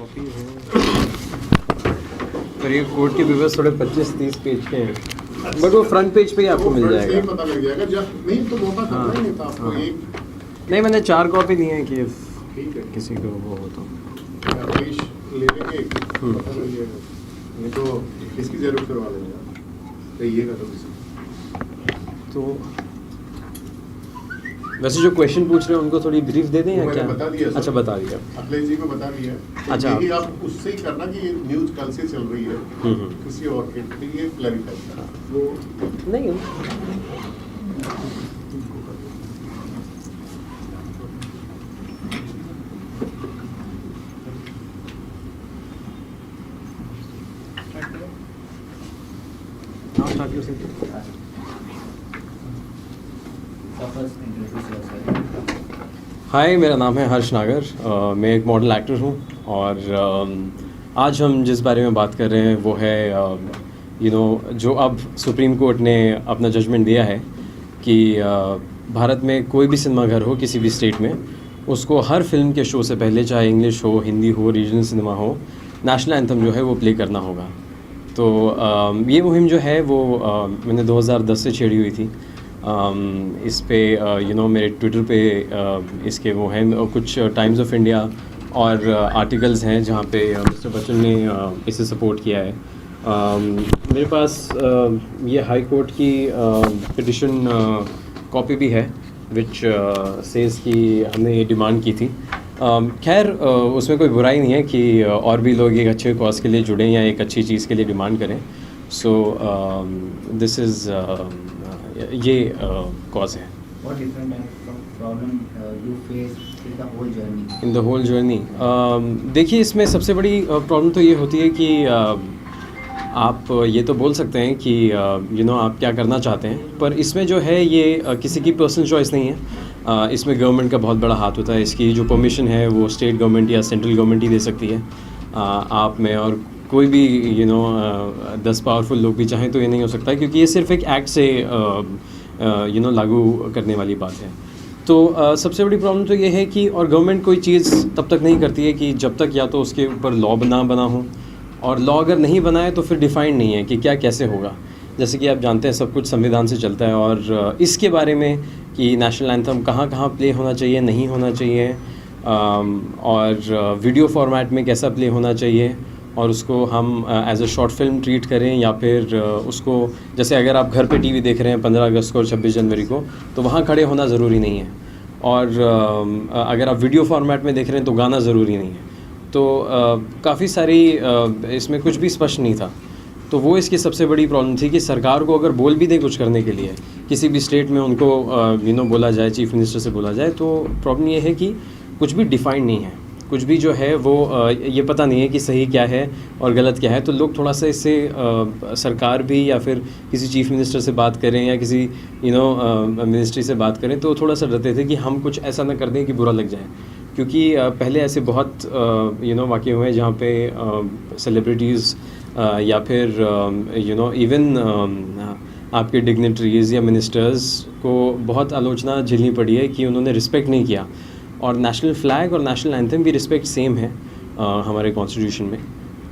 Copy है, पर ये कोर्ट के पेपर्स थोड़े 25-30 पेज के हैं, बट वो फ्रंट पेज पे ही आपको मिल जाएगा। पता लग जाएगा जब नहीं तो मौका करना ही नहीं था आपको। हाँ। एक नहीं, मैंने 4 कॉपी दी हैं कि ठीक है, किसी को वो हो तो। पेश ले लेंगे, पता लग जाएगा, नहीं तो इसकी जरूरत करवा लेंगे आप, कहिएगा तो किसी। तो वैसे जो क्वेश्चन पूछ रहे हैं उनको थोड़ी ब्रीफ दे दें या मैंने क्या? बता दिया सर। अच्छा, बता दिया। अखिलेश जी को बता दिया। तो अच्छा। यही आप उससे ही करना कि ये न्यूज़ कल से चल रही है, किसी और के लिए क्लैरिफाई करना वो नहीं, हाय, मेरा नाम है हर्ष नागर। मैं एक मॉडल एक्टर हूँ और आज हम जिस बारे में बात कर रहे हैं वो है जो अब सुप्रीम कोर्ट ने अपना जजमेंट दिया है कि भारत में कोई भी सिनेमा घर हो किसी भी स्टेट में, उसको हर फिल्म के शो से पहले, चाहे इंग्लिश हो, हिंदी हो, रीजनल सिनेमा हो, नेशनल एंथम जो है वो प्ले करना होगा। तो ये मुहिम जो है वो मैंने 2010 से छेड़ी हुई थी। इस पे मेरे ट्विटर पे इसके वो हैं कुछ टाइम्स ऑफ इंडिया और आर्टिकल्स हैं जहाँ पे मिस्टर बच्चन ने इसे सपोर्ट किया है। मेरे पास ये हाई कोर्ट की पिटिशन कॉपी भी है विच सेज कि हमने ये डिमांड की थी। खैर उसमें कोई बुराई नहीं है कि और भी लोग एक अच्छे कॉज के लिए जुड़ें या एक अच्छी चीज़ के लिए डिमांड करें। सो दिस इज़ ये कॉज है। इन द होल जर्नी देखिए, इसमें सबसे बड़ी प्रॉब्लम तो ये होती है कि आप ये तो बोल सकते हैं कि आप क्या करना चाहते हैं, पर इसमें जो है ये किसी की पर्सनल चॉइस नहीं है। इसमें गवर्नमेंट का बहुत बड़ा हाथ होता है। इसकी जो परमिशन है वो स्टेट गवर्नमेंट या सेंट्रल गवर्नमेंट ही दे सकती है। आप में और कोई भी 10 पावरफुल लोग भी चाहें तो ये नहीं हो सकता, क्योंकि ये सिर्फ एक एक्ट से लागू करने वाली बात है। तो सबसे बड़ी प्रॉब्लम तो ये है कि और गवर्नमेंट कोई चीज़ तब तक नहीं करती है कि जब तक या तो उसके ऊपर लॉ ना बना हो, और लॉ अगर नहीं बनाए तो फिर डिफाइंड नहीं है कि क्या कैसे होगा। जैसे कि आप जानते हैं सब कुछ संविधान से चलता है, और इसके बारे में कि नेशनल एंथम कहाँ कहाँ प्ले होना चाहिए, नहीं होना चाहिए, और वीडियो फॉर्मेट में कैसा प्ले होना चाहिए, और उसको हम as a short film treat करें या फिर उसको जैसे अगर आप घर पे टीवी देख रहे हैं 15 अगस्त को और 26 जनवरी को, तो वहाँ खड़े होना ज़रूरी नहीं है। और अगर आप वीडियो फॉर्मेट में देख रहे हैं तो गाना ज़रूरी नहीं है। तो काफ़ी सारी इसमें कुछ भी स्पष्ट नहीं था। तो वो इसकी सबसे बड़ी प्रॉब्लम थी कि सरकार को अगर बोल भी दे कुछ करने के लिए, किसी भी स्टेट में उनको बोला जाए, चीफ मिनिस्टर से बोला जाए, तो प्रॉब्लम ये है कि कुछ भी डिफाइंड नहीं है। कुछ भी जो है वो ये पता नहीं है कि सही क्या है और गलत क्या है। तो लोग थोड़ा सा इससे सरकार भी या फिर किसी चीफ मिनिस्टर से बात करें या किसी मिनिस्ट्री से बात करें तो थोड़ा सा डरते थे कि हम कुछ ऐसा ना कर दें कि बुरा लग जाए। क्योंकि पहले ऐसे बहुत वाक़े हुए हैं जहाँ पे सेलिब्रिटीज़ या फिर इवन आपके डिग्निटरीज़ या मिनिस्टर्स को बहुत आलोचना झेलनी पड़ी है कि उन्होंने रिस्पेक्ट नहीं किया। और नेशनल फ्लैग और नेशनल एंथम की रिस्पेक्ट सेम है हमारे कॉन्स्टिट्यूशन में।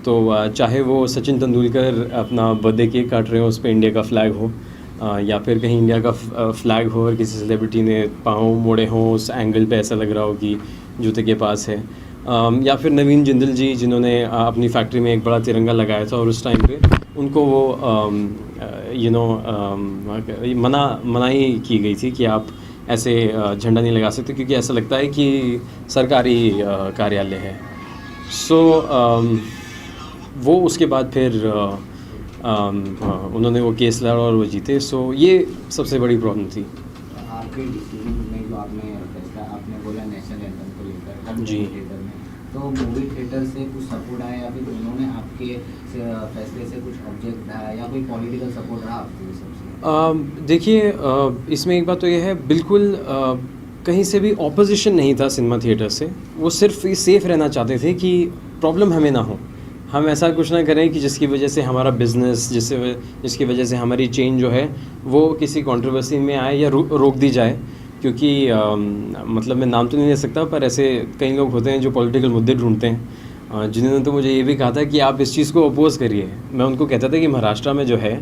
तो चाहे वो सचिन तेंदुलकर अपना बर्थडे केक काट रहे हो, उस पर इंडिया का फ्लैग हो, या फिर कहीं इंडिया का फ्लैग हो और किसी सेलिब्रिटी ने पाँव मोड़े हों, उस एंगल पे ऐसा लग रहा हो कि जूते के पास है, या फिर नवीन जिंदल जी जिन्होंने अपनी फैक्ट्री में एक बड़ा तिरंगा लगाया था और उस टाइम पे उनको वो मनाही की गई थी कि आप ऐसे झंडा नहीं लगा सकते, क्योंकि ऐसा लगता है कि सरकारी कार्यालय है। सो वो उसके बाद फिर उन्होंने वो केस लड़ा और वो जीते। सो ये सबसे बड़ी प्रॉब्लम थी। आपके डिसीजन में जो आपने बोला नेशनल एंथम को लेकर जी, थिएटर में, तो मूवी थिएटर से कुछ सपोर्ट आया या फिर उन्होंने आपके फैसले से कुछ ऑब्जेक्ट रहा या कोई पॉलिटिकल सपोर्ट रहा आपके सबसे? देखिए, इसमें एक बात तो ये है, बिल्कुल कहीं से भी ऑपोजिशन नहीं था सिनेमा थिएटर से। वो सिर्फ सेफ़ रहना चाहते थे कि प्रॉब्लम हमें ना हो, हम ऐसा कुछ ना करें कि जिसकी वजह से हमारा बिज़नेस, जिसकी वजह से हमारी चेन जो है वो किसी कंट्रोवर्सी में आए या रोक दी जाए। क्योंकि मतलब मैं नाम तो नहीं ले सकता, पर ऐसे कई लोग होते हैं जो पॉलिटिकल मुद्दे ढूंढते हैं जिन्होंने तो मुझे ये भी कहा था कि आप इस चीज़ को अपोज़ करिए। मैं उनको कहता था कि महाराष्ट्र में जो है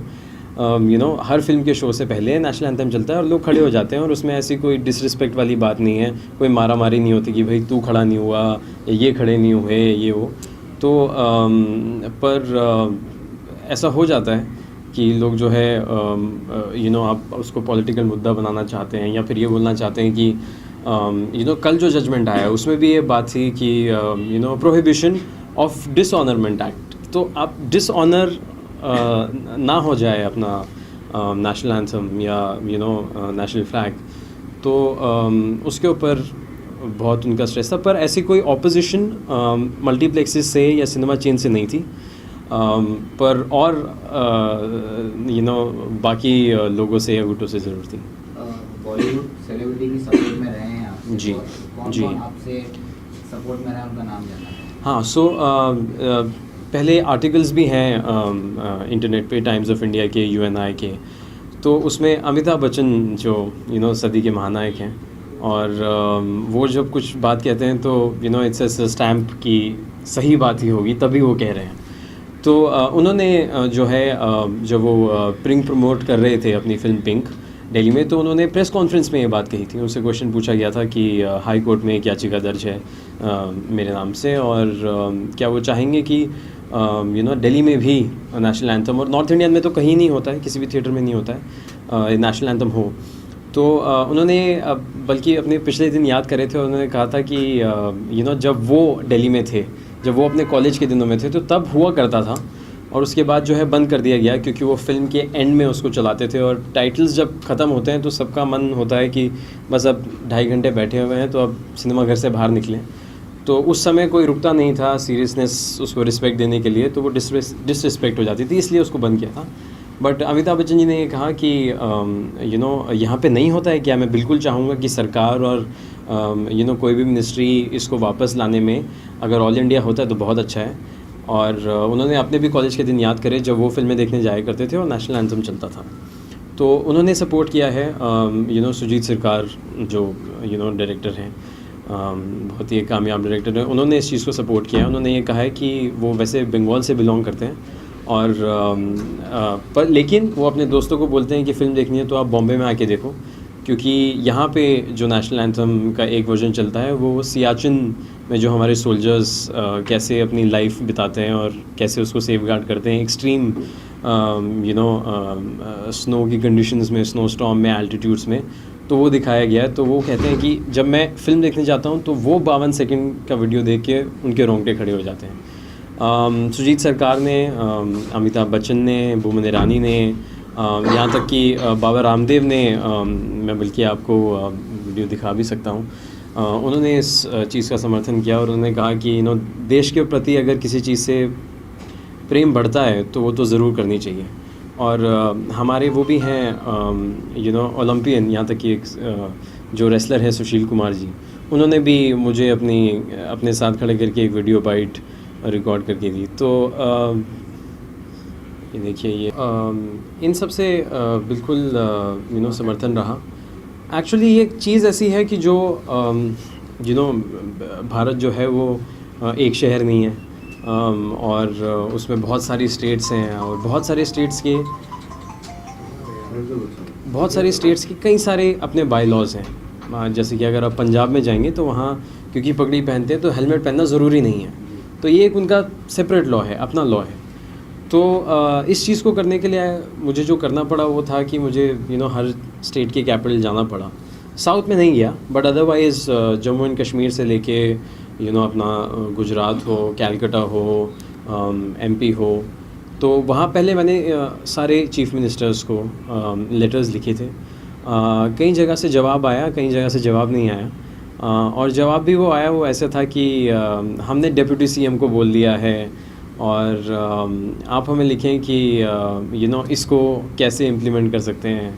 हर फिल्म के शो से पहले नेशनल एंथम चलता है और लोग खड़े हो जाते हैं और उसमें ऐसी कोई डिसरिस्पेक्ट वाली बात नहीं है, कोई मारा मारी नहीं होती कि भाई तू खड़ा नहीं हुआ, ये खड़े नहीं हुए, ये वो। तो ऐसा हो जाता है कि लोग जो है आप उसको पॉलिटिकल मुद्दा बनाना चाहते हैं या फिर ये बोलना चाहते हैं कि कल जो जजमेंट आया उसमें भी ये बात थी कि प्रोहिबिशन ऑफ डिसऑनरमेंट एक्ट। तो आप डिसऑनर ना हो जाए अपना नेशनल एंथम या नेशनल फ्लैग, तो उसके ऊपर बहुत उनका स्ट्रेस था। पर ऐसी कोई ऑपोजिशन मल्टीप्लेक्सेस से या सिनेमा चेन से नहीं थी, पर और बाकी लोगों से या गुटों से ज़रूर थी। बॉलीवुड सेलिब्रिटी की सपोर्ट में रहे हैं आप? जी जी। कौन आपसे सपोर्ट में रहे, उनका नाम जानना है। हाँ, सो पहले आर्टिकल्स भी हैं इंटरनेट पे, टाइम्स ऑफ इंडिया के, UNI के। तो उसमें अमिताभ बच्चन जो सदी के महानायक हैं, और वो जब कुछ बात कहते हैं तो इट्स अ स्टैम्प की सही बात ही होगी तभी वो कह रहे हैं। तो उन्होंने जो है जब वो पिंक प्रमोट कर रहे थे अपनी फिल्म पिंक दिल्ली में, तो उन्होंने प्रेस कॉन्फ्रेंस में ये बात कही थी। उनसे क्वेश्चन पूछा गया था कि हाई कोर्ट में एक याचिका दर्ज है मेरे नाम से, और क्या वो चाहेंगे कि दिल्ली में भी नेशनल एंथम, और नॉर्थ इंडियन में तो कहीं नहीं होता है, किसी भी थिएटर में नहीं होता है, नेशनल एंथम हो। तो उन्होंने बल्कि अपने पिछले दिन याद करे थे, उन्होंने कहा था कि जब वो दिल्ली में थे, जब वो अपने कॉलेज के दिनों में थे, तो तब हुआ करता था, और उसके बाद जो है बंद कर दिया गया क्योंकि वो फिल्म के एंड में उसको चलाते थे, और टाइटल्स जब ख़त्म होते हैं तो सबका मन होता है कि बस अब 2.5 घंटे बैठे हुए हैं तो अब सिनेमा घर से बाहर निकलें। तो उस समय कोई रुकता नहीं था सीरियसनेस उसको रिस्पेक्ट देने के लिए, तो वो डिसरिस्पेक्ट हो जाती थी, इसलिए उसको बंद किया था। बट अमिताभ बच्चन जी ने ये कहा कि यहाँ पे नहीं होता है क्या, मैं बिल्कुल चाहूँगा कि सरकार और कोई भी मिनिस्ट्री इसको वापस लाने में अगर ऑल इंडिया होता है तो बहुत अच्छा है। और उन्होंने अपने भी कॉलेज के दिन याद करे जब वो फिल्में देखने जाया करते थे और नेशनल एंथम चलता था, तो उन्होंने सपोर्ट किया है। सुजीत सरकार जो डायरेक्टर हैं, बहुत ही कामयाब डायरेक्टर हैं, उन्होंने इस चीज़ को सपोर्ट किया है। उन्होंने ये कहा है कि वो वैसे बंगाल से बिलोंग करते हैं, और पर लेकिन वो अपने दोस्तों को बोलते हैं कि फ़िल्म देखनी है तो आप बॉम्बे में आके देखो, क्योंकि यहाँ पे जो नेशनल एंथम का एक वर्जन चलता है वो सियाचिन में जो हमारे सोल्जर्स कैसे अपनी लाइफ बिताते हैं और कैसे उसको सेफगार्ड करते हैं एक्सट्रीम स्नो की कंडीशंस में, स्नो स्टॉर्म में, एल्टीट्यूड्स में, तो वो दिखाया गया है। तो वो कहते हैं कि जब मैं फ़िल्म देखने जाता हूँ तो वो 52 सेकंड का वीडियो देख के उनके रोंगटे खड़े हो जाते हैं। सुजीत सरकार ने, अमिताभ बच्चन ने, बोमन ईरानी ने, यहाँ तक कि बाबा रामदेव ने, मैं बल्कि आपको वीडियो दिखा भी सकता हूँ, उन्होंने इस चीज़ का समर्थन किया और उन्होंने कहा कि देश के प्रति अगर किसी चीज़ से प्रेम बढ़ता है तो वो तो ज़रूर करनी चाहिए। और हमारे वो भी हैं ओलंपियन, यहाँ तक कि एक जो रेसलर है सुशील कुमार जी, उन्होंने भी मुझे अपने साथ खड़े करके एक वीडियो बाइट रिकॉर्ड करके दी। तो ये देखिए, ये इन सब से बिल्कुल समर्थन रहा। एक्चुअली ये चीज़ ऐसी है कि जो भारत जो है वो एक शहर नहीं है, और उसमें बहुत सारी स्टेट्स हैं, और बहुत सारे स्टेट्स के कई सारे अपने बाई लॉज हैं। जैसे कि अगर आप पंजाब में जाएंगे तो वहाँ क्योंकि पगड़ी पहनते हैं तो हेलमेट पहनना ज़रूरी नहीं है, तो ये एक उनका सेपरेट लॉ है, अपना लॉ है। तो इस चीज़ को करने के लिए मुझे जो करना पड़ा वो था कि मुझे हर स्टेट के कैपिटल जाना पड़ा। साउथ में नहीं गया, but otherwise Jammu and Kashmir से लेके अपना गुजरात हो, कैलकाटा हो, MP हो, तो वहाँ पहले मैंने सारे चीफ मिनिस्टर्स को लेटर्स लिखे थे। कई जगह से जवाब आया, कई जगह से जवाब नहीं आया, और जवाब भी वो आया वो ऐसा था कि हमने डिप्टी CM को बोल दिया है, और आप हमें लिखें कि इसको कैसे इम्प्लीमेंट कर सकते हैं।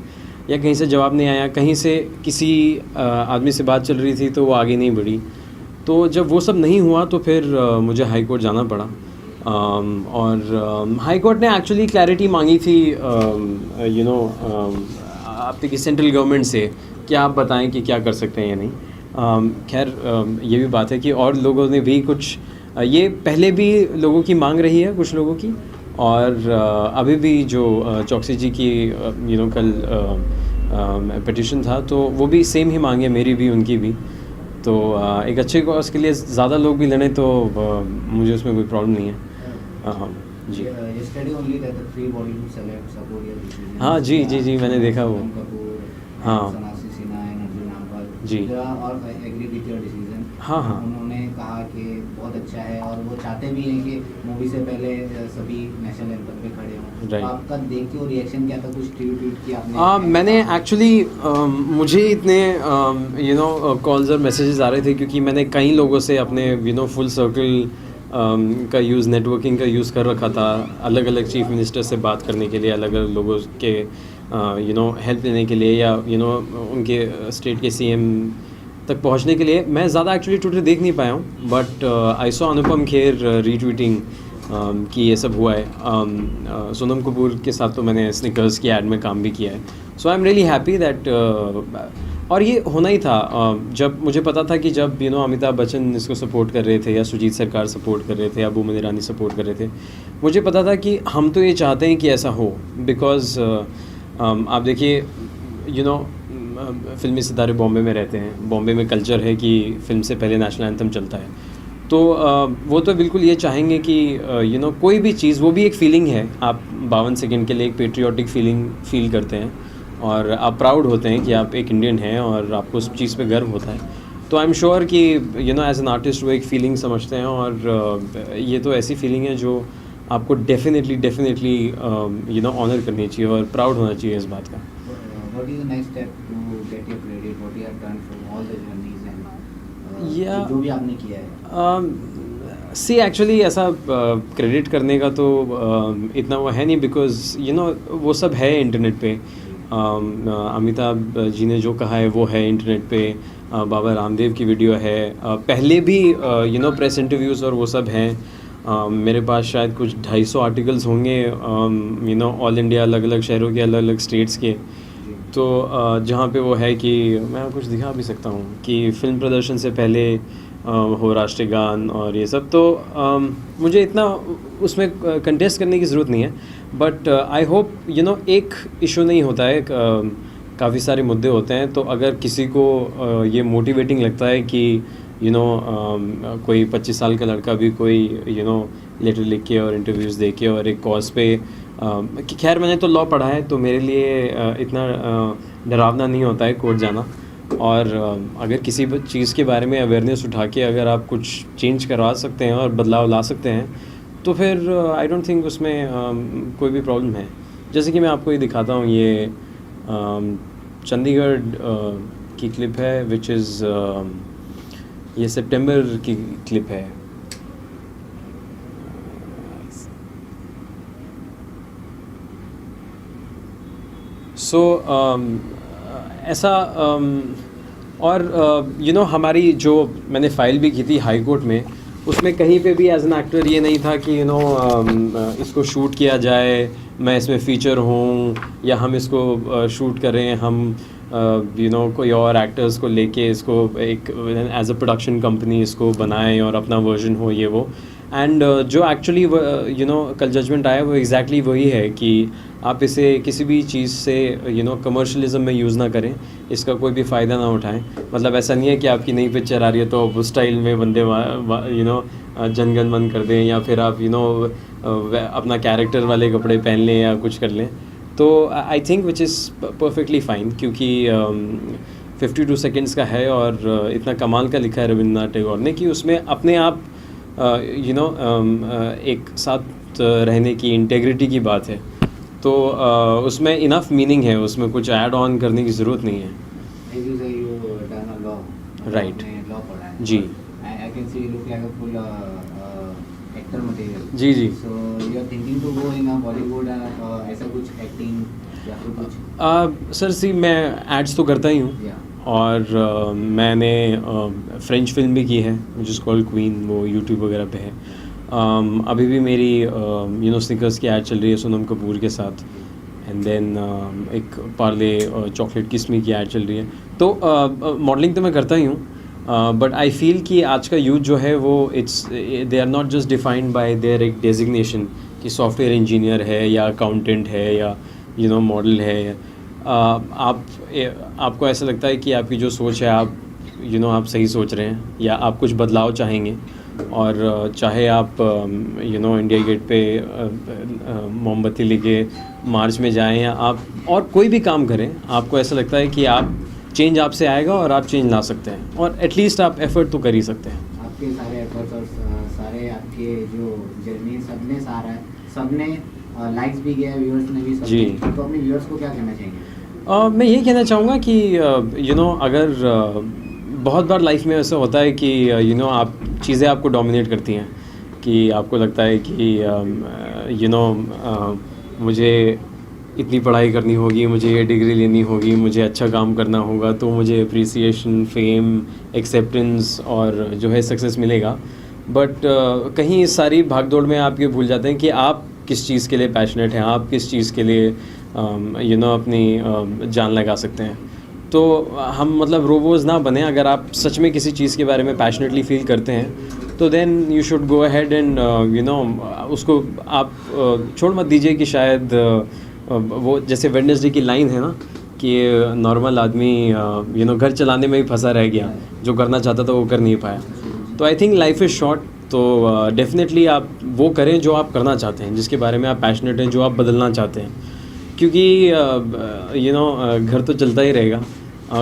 या कहीं से जवाब नहीं आया, कहीं से किसी आदमी से बात चल रही थी तो वो आगे नहीं बढ़ी। तो जब वो सब नहीं हुआ तो फिर मुझे हाई कोर्ट जाना पड़ा, और हाई कोर्ट ने एक्चुअली क्लैरिटी मांगी थी आपकी सेंट्रल गवर्नमेंट से कि आप बताएं कि क्या कर सकते हैं या नहीं। खैर ये भी बात है कि और लोगों ने भी कुछ ये पहले भी लोगों की मांग रही है, कुछ लोगों की, और अभी भी जो चौकसी जी की कल पिटिशन था, तो वो भी सेम ही मांग है, मेरी भी उनकी भी। तो एक अच्छे कॉज के लिए ज़्यादा लोग भी लड़ें तो मुझे उसमें कोई प्रॉब्लम नहीं है। हाँ जी। Yesterday only that the three Bollywood celebs support your decision. हाँ जी जी जी, मैंने देखा वो। सोनम कपूर, हाँ। Sonakshi Sinha and Arjun Rampal. Ji. They are all agree with your decision. हाँ, हाँ। उन्होंने कहा कि बहुत अच्छा है और वो चाहते भी हैं कि मूवी से पहले सभी नेशनल एंथम पे खड़े हों। Right. तो आपका देख के वो रिएक्शन क्या था, कुछ ट्वीट किया आपने? मैंने एक्चुअली मुझे इतने कॉल्स और मैसेजेस आ रहे थे क्योंकि मैंने कई लोगों से अपने फुल सर्कल का यूज़, नेटवर्किंग का यूज़ कर रखा था, अलग अलग चीफ मिनिस्टर से बात करने के लिए, अलग अलग लोगों के हेल्प लेने के लिए, या उनके स्टेट के सीएम तक पहुंचने के लिए। मैं ज़्यादा एक्चुअली ट्विटर देख नहीं पाया हूँ, but I saw Anupam Kher retreating कि ये सब हुआ है। सोनम कपूर के साथ तो मैंने स्निकर्स की एड में काम भी किया है, so I am really happy that, और ये होना ही था। जब मुझे पता था कि जब अमिताभ बच्चन इसको सपोर्ट कर रहे थे, या सुजीत सरकार सपोर्ट कर रहे थे, या बोमन ईरानी सपोर्ट कर रहे थे, मुझे पता था कि हम तो ये चाहते हैं कि ऐसा हो, बिकॉज आप देखिए फिल्मी सितारे बॉम्बे में रहते हैं, बॉम्बे में कल्चर है कि फ़िल्म से पहले नेशनल एंथम चलता है, तो वो तो बिल्कुल ये चाहेंगे कि कोई भी चीज़, वो भी एक फ़ीलिंग है, आप 52 सेकंड के लिए एक पेट्रियाटिक फील करते हैं और आप प्राउड होते हैं कि आप एक इंडियन हैं और आपको उस चीज़ पे गर्व होता है। तो आई एम श्योर कि एज एन आर्टिस्ट वो एक फ़ीलिंग समझते हैं, और ये तो ऐसी फीलिंग है जो आपको डेफिनेटली ऑनर करनी चाहिए और प्राउड होना चाहिए इस बात का। What is the next step to get your credit? What you have done from all the journeys and Yeah. जो भी आपने किया है? सी एक्चुअली ऐसा क्रेडिट करने का तो इतना वो है नहीं, बिकॉज वो सब है इंटरनेट पे। अमिताभ जी ने जो कहा है वो है इंटरनेट पे, बाबा रामदेव की वीडियो है, पहले भी प्रेस इंटरव्यूज़ और वो सब हैं। मेरे पास शायद कुछ 250 आर्टिकल्स होंगे ऑल इंडिया, अलग अलग शहरों के, अलग अलग स्टेट्स के, तो जहाँ पे वो है कि मैं कुछ दिखा भी सकता हूँ कि फ़िल्म प्रदर्शन से पहले हो राष्ट्रीय गान और ये सब। तो मुझे इतना उसमें कंटेस्ट करने की ज़रूरत नहीं है, बट आई होप एक इशू नहीं होता है, काफ़ी सारे मुद्दे होते हैं। तो अगर किसी को ये मोटिवेटिंग लगता है कि कोई 25 साल का लड़का भी कोई लेटर लिख के और इंटरव्यूज़ दे के और एक कॉज पे, खैर मैंने तो लॉ पढ़ा है तो मेरे लिए इतना डरावना नहीं होता है कोर्ट जाना, और अगर किसी चीज़ के बारे में अवेयरनेस उठा के अगर आप कुछ चेंज करवा सकते हैं और बदलाव ला सकते हैं, तो फिर आई डोंट थिंक उसमें कोई भी प्रॉब्लम है। जैसे कि मैं आपको ये दिखाता हूँ, ये चंडीगढ़ की क्लिप है, विच इज़ ये सितंबर की क्लिप है। सो ऐसा और हमारी जो मैंने फ़ाइल भी की थी हाई कोर्ट में, उसमें कहीं पे भी एज एन एक्टर ये नहीं था कि इसको शूट किया जाए, मैं इसमें फ़ीचर हूँ, या हम इसको शूट करें, हम कोई और एक्टर्स को लेके इसको एक एज अ प्रोडक्शन कंपनी इसको बनाएं और अपना वर्जन हो, ये वो। एंड जो एक्चुअली कल जजमेंट आया वो एग्जैक्टली वही है कि आप इसे किसी भी चीज़ से कमर्शलिज्म में यूज़ ना करें, इसका कोई भी फ़ायदा ना उठाएं। मतलब ऐसा नहीं है कि आपकी नई पिक्चर आ रही है तो उस स्टाइल में बंदे जनगण मन कर दें, या फिर आप अपना कैरेक्टर वाले कपड़े पहन लें या कुछ कर लें। तो I think which is perfectly fine, क्योंकि 52 सेकेंड्स का है और इतना कमाल का लिखा है रविंद्रनाथ टैगोर ने कि उसमें अपने आप एक साथ रहने की इंटेग्रिटी की बात है, तो उसमें इनफ मीनिंग है, उसमें कुछ ऐड ऑन करने की ज़रूरत नहीं है। Right. Ji. I can see you look like a full actor material. Ji ji. So you are thinking to go in a Bollywood ऐसा कुछ acting या फिर कुछ? सर सी मैं एड्स तो करता ही हूँ, Yeah. और मैंने फ्रेंच फिल्म भी की है विच इज़ कॉल्ड क्वीन, वो यूट्यूब वगैरह पे है। अभी भी मेरी स्निकर्स की ऐड चल रही है सोनम कपूर के साथ, एंड देन एक पार्ले चॉकलेट किस्मी की ऐड चल रही है। तो मॉडलिंग तो मैं करता ही हूँ, बट आई फील कि आज का यूथ जो है वो they are not just defined by their एक डेजिग्नेशन कि सॉफ्टवेयर इंजीनियर है या अकाउंटेंट है या मॉडल है। आपको ऐसा लगता है कि आपकी जो सोच है आप आप सही सोच रहे हैं या आप कुछ बदलाव चाहेंगे, और चाहे आप इंडिया गेट पे मोमबत्ती लेके मार्च में जाएं या आप और कोई भी काम करें, आपको ऐसा लगता है कि आप चेंज आपसे आएगा और आप चेंज ला सकते हैं, और एटलीस्ट आप एफ़र्ट तो कर ही सकते हैं। आपके सारे एफर्ट्स और सारे आपके जो जर्नी सबने सबने लाइक्स भी किया, व्यूअर्स ने भी सब जी। तो अपने व्यूअर्स को क्या कहना चाहेंगे? मैं ये कहना चाहूँगा कि अगर बहुत बार लाइफ में ऐसा होता है कि आप चीज़ें आपको डोमिनेट करती हैं, कि आपको लगता है कि मुझे इतनी पढ़ाई करनी होगी, मुझे ये डिग्री लेनी होगी, मुझे अच्छा काम करना होगा, तो मुझे अप्रिसिएशन, फेम, एक्सेप्टेंस और जो है सक्सेस मिलेगा। बट कहीं इस सारी भागदौड़ में आप ये भूल जाते हैं कि आप किस चीज़ के लिए पैशनेट हैं, आप किस चीज़ के लिए अपनी जान लगा सकते हैं। तो हम मतलब रोबोज़ ना बने। अगर आप सच में किसी चीज़ के बारे में पैशनेटली फील करते हैं तो then you should go ahead and उसको आप छोड़ मत दीजिए कि शायद वो जैसे वेडनेसडे की लाइन है ना कि नॉर्मल आदमी घर चलाने में ही फंसा रह गया, जो करना चाहता था वो कर नहीं पाया। तो I think life is short, तो डेफिनेटली आप वो करें जो आप करना चाहते हैं, जिसके बारे में आप पैशनेट हैं, जो आप बदलना चाहते हैं, क्योंकि घर तो चलता ही रहेगा,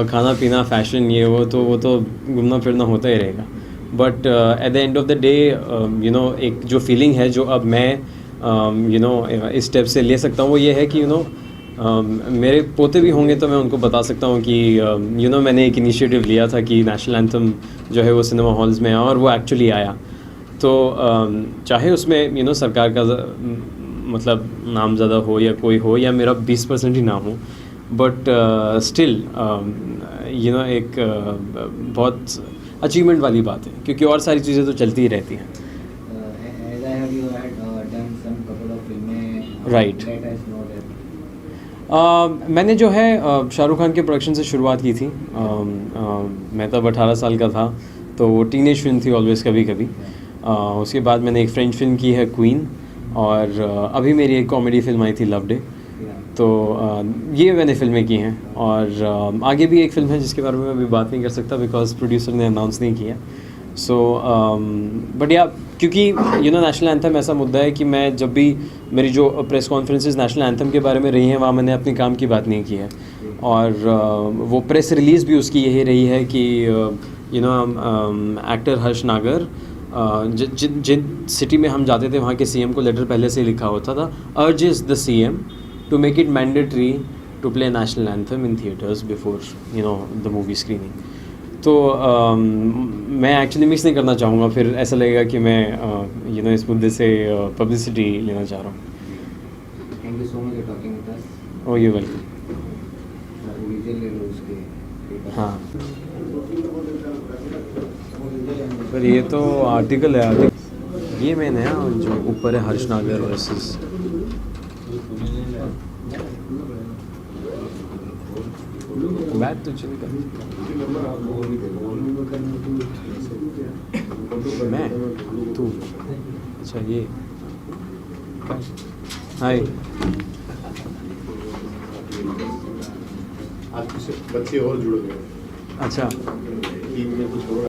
खाना पीना फैशन ये वो तो घूमना फिरना होता ही रहेगा। But at the end of the day एक जो फीलिंग है जो अब मैं इस स्टेप से ले सकता हूँ वो ये है कि मेरे पोते भी होंगे तो मैं उनको बता सकता हूँ कि मैंने एक इनिशिएटिव लिया था कि नेशनल एंथम जो है वो सिनेमा हॉल्स में आया और वो एक्चुअली आया। तो चाहे उसमें सरकार का मतलब नाम ज़्यादा हो या कोई हो या मेरा 20% ही ना हो, बट स्टिल एक बहुत अचीवमेंट वाली बात है, क्योंकि और सारी चीज़ें तो चलती ही रहती हैं। Right. मैंने जो है शाहरुख खान के प्रोडक्शन से शुरुआत की थी। मैं तब 18 साल का था, तो वो टीनेज फिल्म थी ऑलवेज़ कभी कभी। उसके बाद मैंने एक फ्रेंच फिल्म की है क्वीन, और अभी मेरी एक कॉमेडी फिल्म आई थी लव डे। तो ये मैंने फिल्में की हैं, और आगे भी एक फ़िल्म है जिसके बारे में मैं अभी बात नहीं कर सकता बिकॉज प्रोड्यूसर ने अनाउंस नहीं किया। सो बट या क्योंकि नेशनल एंथम ऐसा मुद्दा है कि मैं जब भी मेरी जो प्रेस कॉन्फ्रेंसेस नेशनल एंथम के बारे में रही हैं वहाँ मैंने अपने काम की बात नहीं की है, और वो प्रेस रिलीज़ भी उसकी यही रही है कि एक्टर हर्ष नागर जिन सिटी में हम जाते थे वहाँ के सीएम को लेटर पहले से लिखा होता था, urges the CM to make it mandatory to play national anthem in theatres before the movie screening. तो मैं एक्चुअली मिक्स नहीं करना चाहूँगा, फिर ऐसा लगेगा कि मैं इस मुद्दे से पब्लिसिटी लेना चाह रहा हूँ। Thank you so much for talking with us. Oh you welcome. हाँ पर ये तो आर्टिकल है, ये मैंने है जो ऊपर है हर्ष नागर वर्सेस बैट तो चलेगा। मैं तू अच्छा ये हाय आज कुछ बच्चे और जुड़ गए। अच्छा टीम में कुछ और